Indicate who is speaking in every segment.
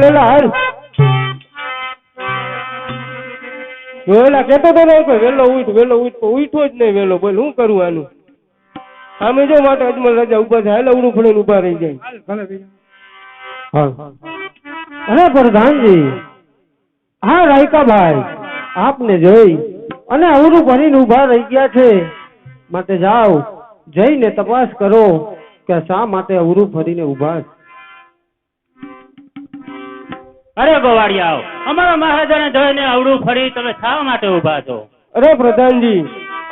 Speaker 1: વેલા હાલ વેલા કેતો તો નહીં વેલો ઉઠો જ નહીં વેલો બોલ શું કરું આનું આમે જો માટે અજમલ રાજા ઉભા છે હાલ અવડું ફળીને ઉભા રહી જાય
Speaker 2: અરે પ્રધાનજી હા રાયકાભાઈ આપને જોઈ અને અવરું ભરીને ઉભા રહી ગયા છે માટે જાઓ જઈને તપાસ કરો કે શા માટે અવરું ફરીને ઉભા.
Speaker 3: અરે ગોવાળિયાઓ અમારા મહારાજાને જોઈને અવળું ફરી તમે શા માટે ઉભા છો?
Speaker 1: અરે પ્રધાનજી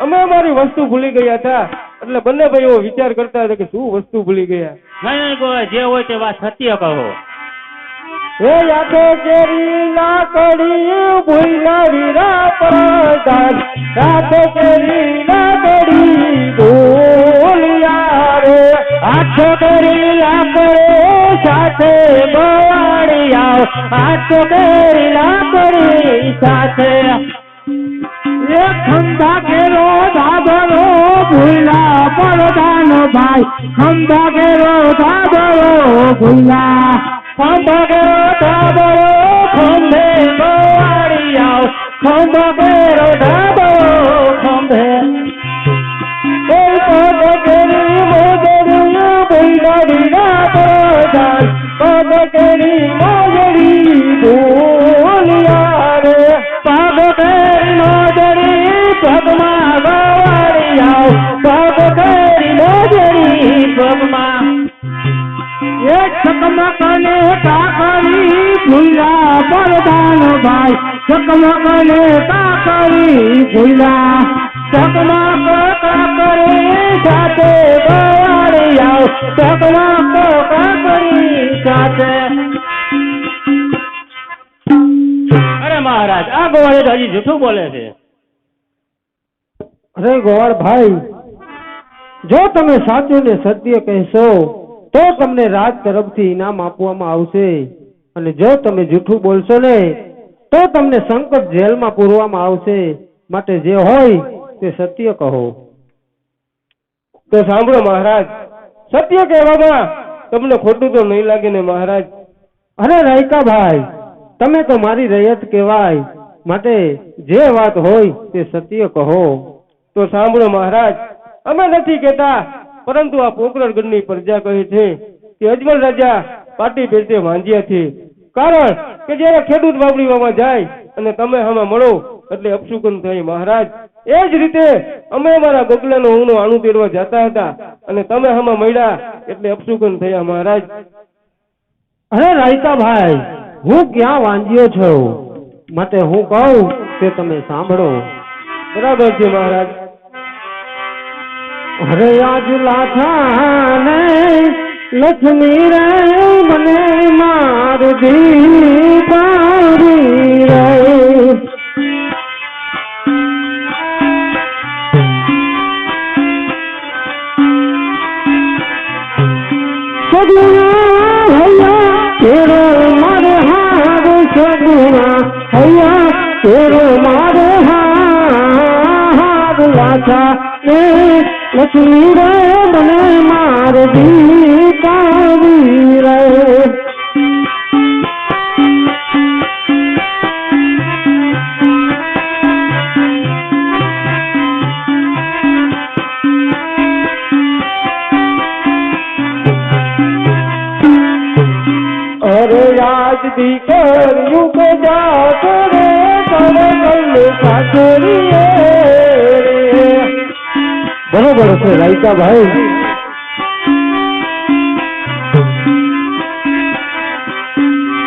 Speaker 1: અમે અમારી વસ્તુ ભૂલી ગયા હતા એટલે બંને ભાઈઓ વિચાર કરતા હતા કે શું વસ્તુ ભૂલી ગયા.
Speaker 3: નહીં ગોવા જે હોય તે વાત સત્ય કહો.
Speaker 1: એ યાદો કેરી લાકડી ભૂલા વીરા પ્રધાન યાદો કેરી લાકડી ભૂલિયા રે આઠો કરી લાકડી સાથે ગોવાળિયા આઠો કરી લાકડી સાથે એક ખંભા કેરો ધાબળો ભૂલા પ્રધાન ભાઈ ખંભા કેરો ધાબળો ભૂલા ખંભા કેરો ધાબળો ખંભે ગોવાળિયા ખંભા કેરો ધાબળો ખંભે પદ કેરી મોજડી ભૂલાડી ના પ્રધાન પદ કેરી મોજડી ભૂલિયા રે પદ કેરી મોજડી પગમાં ગોવાળિયા પદ કેરી મોજડી પગમાં એક ચકમકને કાકરી ભૂલા પ્રધાન ભાઈ ચકમકને કાકરી ભૂલા ચકમક કાકરી સાથે ગોવાળિયા ચકમક કાકરી સાથે.
Speaker 3: અરે મહારાજ આ ગોવાળિયો હજી જૂઠું બોલે છે.
Speaker 2: અરે ગોવાળ ભાઈ જો તમે સાચું ને સત્ય કહેશો તો તમને રાજ તરફથી ઇનામ આપવામાં આવશે અને જો તમે જૂઠું બોલશો ને તો તમને સંકટ જેલમાં પૂરવામાં આવશે માટે જે હોય તે સત્ય કહો.
Speaker 1: તો સાંભળો મહારાજ સત્ય કહેવામાં તમને ખોટું તો નહીં લાગે ને મહારાજ?
Speaker 2: અરે રાયકાભાઈ તમે તો મારી રયત કહેવાય માટે જે વાત હોય તે સત્ય કહો.
Speaker 1: તો સાંભળો મહારાજ અમે નથી કહેતા પરંતુ આ પોકરણગઢની પ્રજા કહે છે કે અજમલ રાજા પાટી પેટે વાંજ્યા છે કારણ કે જયારે ખેડૂત વાવણી વાવવા જાય અને તમે હમે મળો એટલે અપશુકન થાય મહારાજ. એ જ રીતે અમે અમારા ગગલાનો ઊંનો આણું તેડવા જતા હતા અને તમે હમે મળ્યા એટલે અપશુકન થયા મહારાજ.
Speaker 2: અરે રાયકાભાઈ હું ક્યાં વાંજ્યો છું માટે હું કહું તે તમે સાંભળો.
Speaker 1: બરાબર છે મહારાજ.
Speaker 2: અરે આજ લાઠા ને લક્ષ્મી રે મને માર દી પારી રે સગુણા હૈયા તેરો મારે હાર સગુણા હૈયા તેરો મારે હાર લાઠા ને લક્ષ્મી રે મને માર દી પારી રે.
Speaker 1: અરે આજ દીકરીયું કે જાત રે કરે કલ સાસરી રે.
Speaker 2: બરોબર છે રાયકાભાઈ.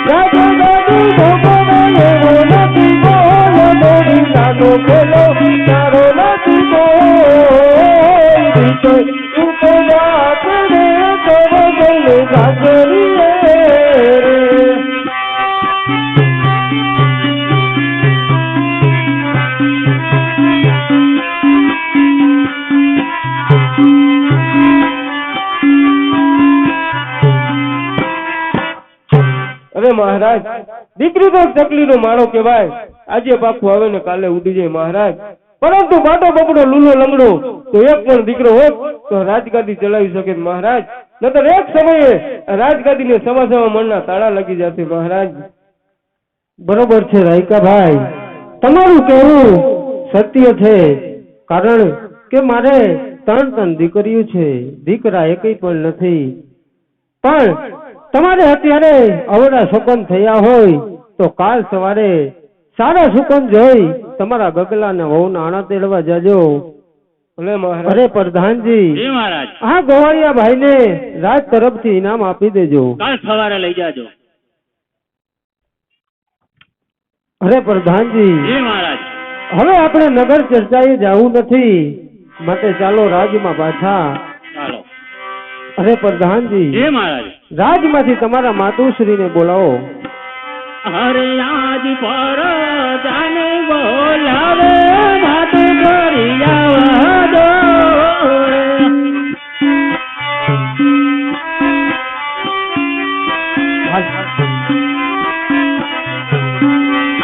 Speaker 1: દાદુ દાદુ ભગવાન એવો નથી બોલ દોડી નાનો પેલો તારો નથી બોલ દીકરીયું કે જાત રે કરે કલ સાસરી રે. અરે મહારાજ દીકરી તો ચકલીનો માળો કહેવાય આજે પાકું આવે ને કાલે ઉડી જાય મહારાજ. પરંતુ બાટો બગડો લૂલો લંગડો તો એક પણ દીકરો હોત તો રાજગાદી ચલાવી શકે મહારાજ. નતર એક સમયે રાજગાદીને સમાજમાં મનના તાળા લાગી જશે મહારાજ.
Speaker 2: બરોબર છે રાયકાભાઈ, તમારું કહેવું સત્ય છે. કારણ કે મારે 3 દીકરીઓ છે, દીકરા એકેય પણ નથી. પણ તમારે અત્યારે અવળા સુકન થયા હોય તો કાલ સવારે સારા સુકન જોઈ તમારા ગગલાના વહુના આણા તેડવા જાજો.
Speaker 1: ભલે મહારાજ.
Speaker 2: અરે પ્રધાનજી,
Speaker 3: જી મહારાજ,
Speaker 2: આ ગોવાળિયા ભાઈને રાજ તરફથી ઇનામ આપી દેજો.
Speaker 3: કાલ સવારે લઈ જાજો.
Speaker 2: અરે પ્રધાનજી,
Speaker 3: જી મહારાજ.
Speaker 2: હવે આપણે નગર ચર્ચાએ જવું નથી, માટે ચાલો રાજમાં પાછા.
Speaker 3: ચાલો.
Speaker 2: અરે પ્રધાનજી,
Speaker 3: જી મહારાજ.
Speaker 2: રાજમાંથી તમારા માતુશ્રીને બોલાવો.
Speaker 3: અરે આજ પર જાને બોલાવે વાત કરી આવજો.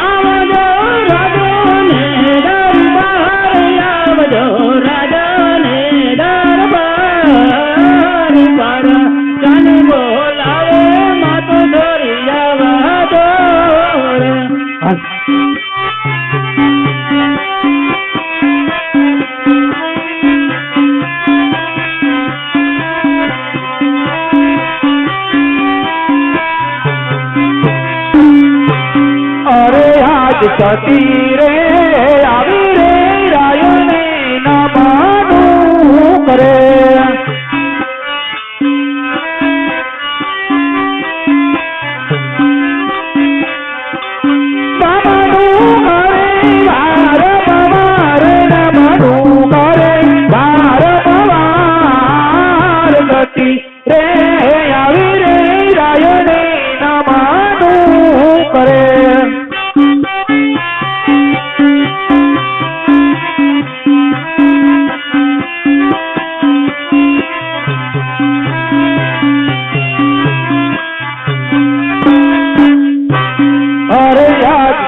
Speaker 3: આવજો રાજાને દરબાર, આવજો રાજાને દરબાર પર જાને બોલાવે માત કરી આવજો.
Speaker 2: અરે આજ સતી રે આવી રે રાયને ના માનું કરે.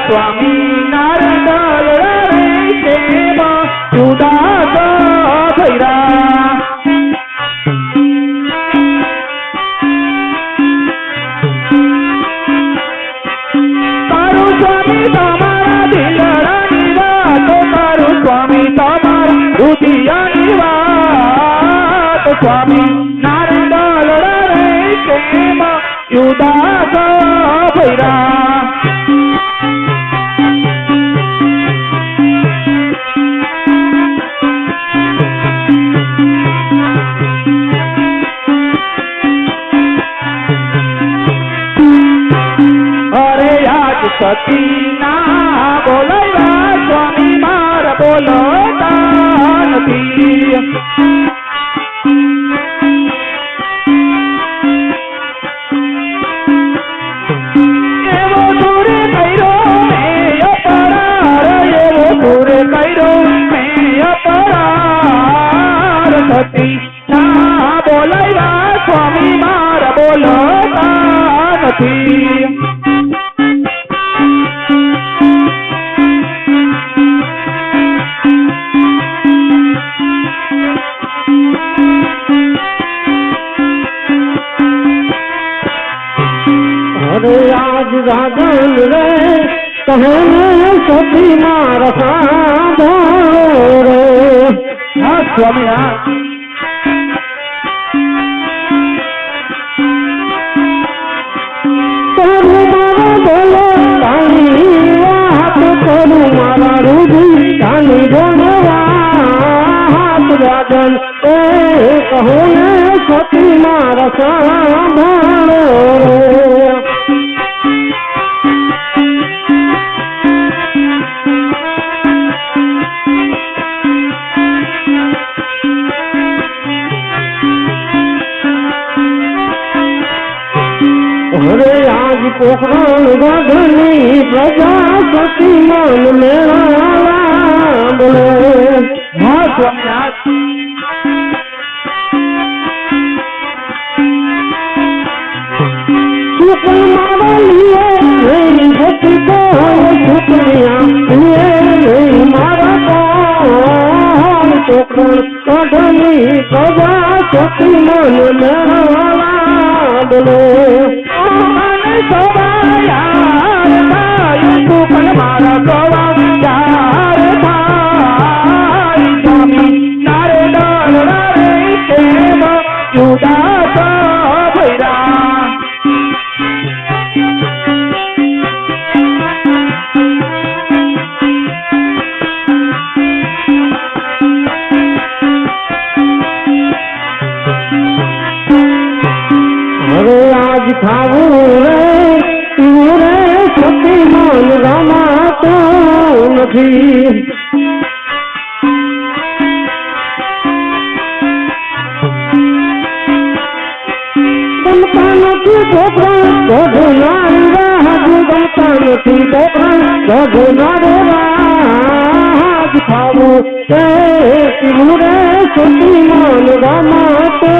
Speaker 2: સ્વામી નારાયણ જુદા ભૈરા તારું સ્વામી તમારા દિલડાની વાત, તારું સ્વામી તમારા રુદિયાની વાત. સ્વામી નારાયણ જુદા ભૈરા. સતી ના બોલાવ્યા સ્વામી મારા બોલતા નથી. એવો સુરે કર્યો મેં અપરાર, એવો સુરે કર્યો મેં અપરાર. સતી ના બોલાવ્યા સ્વામી મારા બોલતા નથી. આજ રાધન રે કહે સતી મારા સાંભળો રે. હા સ્વામી, હા. તારું મારા બોલો તારી વાત, કરું મારા રુધિ તારી બોલવા રાધન એ કહો ને સતી મારા સાંભળો રે. અરે આજ પોખરણ ગઢની પ્રજા સતી મન મેળા બોલે. હા સ્વામી, સુકન મારા લીએ નહીં સતી કોઈ સુકનિયા મારા પોખરણ ગઢની પ્રજા સતી મન મેળા બોલે
Speaker 1: મને સવાયાર થાય તું પણ મારા સવાયાર થાય સ્વામી નારે ડર રે કેમ જુદા છો ભૈરા
Speaker 2: હવે આજ ખાવું રે તું રે સતી મન રમાતું નથી ગમતા નથી છોકરા ગઢ નારી રાજ ગમતા નથી છોકરા ગઢ નારી રાજ ખાવું રે તું રે સતી મન રમાતું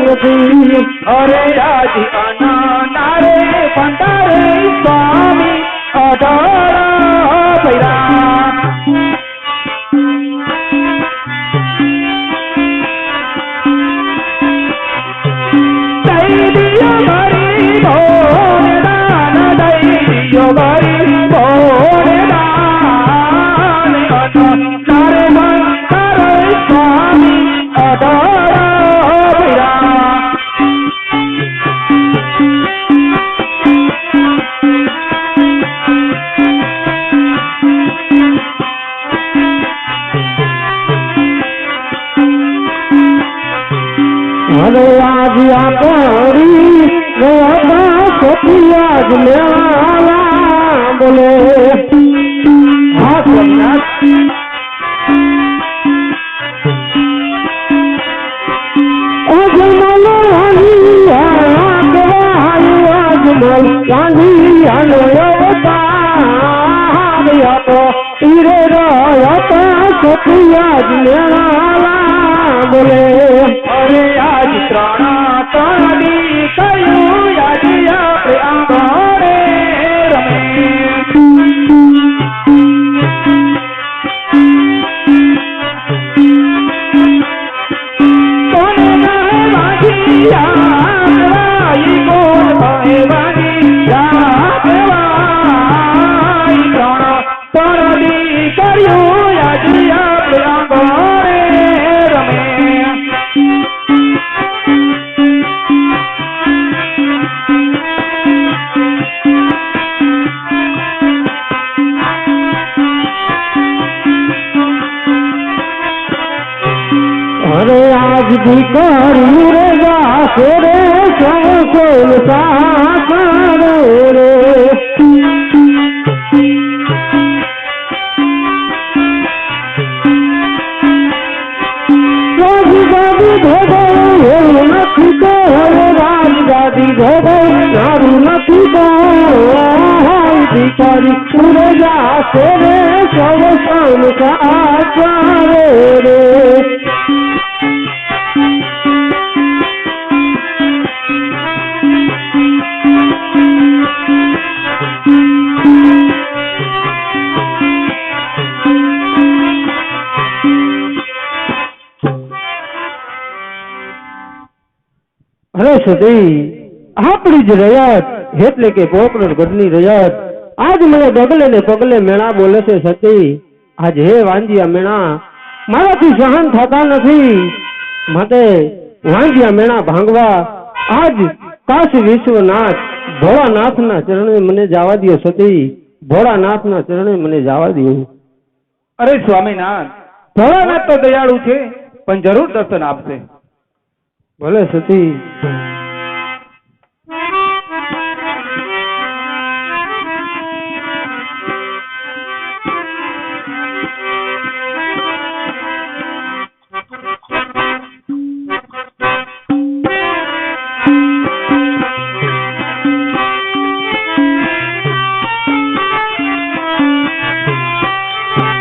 Speaker 2: નથી
Speaker 1: અરે રાજી નારે પંડારે સ્વામી અઢાર ભૈરા દઈ દિયો મારી ભોને દાન દઈ દિયો મારી ભોને દાન નારે પંડારે સ્વામી અઢાર ભૈરા
Speaker 2: હવે આજ આપણી ગયા સતી આજ મેળા બોલે
Speaker 1: હા સ્વામિનાથ
Speaker 2: અજમલ અજમલ ગાંધી આનો અવતાર હતો તીરે રહ્યા સતી આજ મેળા બોલે
Speaker 1: અરે આજ ત્રણ દી કયું યાદ આપણે આંગણે રમે કોને ના વાગી યાદ કોણ ભાઈ વાગી યાદ ત્રણ દી કર્યું યાદ આપણે આંગણે રમે
Speaker 2: અરે આજ દીકરી રે ગાશે રે સૌ સાસરે રે રાજગાદી ભોગવ એવું નથી તો હવે રાજગાદી ભોગવ સારું નથી તો દીકરી રે ગાશે રે સૌ સાસરે રે અરે સતી આપણી જ રયાત એટલે કે પોકરણ ગઢની રયાત આજ મને ડગલે ને પગલે મેણા બોલે છે સતી આજ હે વાંજિયા મેણા મારાથી સહન થતા નથી માટે વાંજિયા મેણા ભાંગવા આજ કાશી વિશ્વનાથ ભોળાનાથના ચરણે મને જવા દો સતી ભોળાનાથના ચરણે મને જવા દો
Speaker 1: અરે સ્વામિનાથ ભોળાનાથ તો દયાળુ છે પણ જરૂર દર્શન આપશે
Speaker 2: ભલે સતી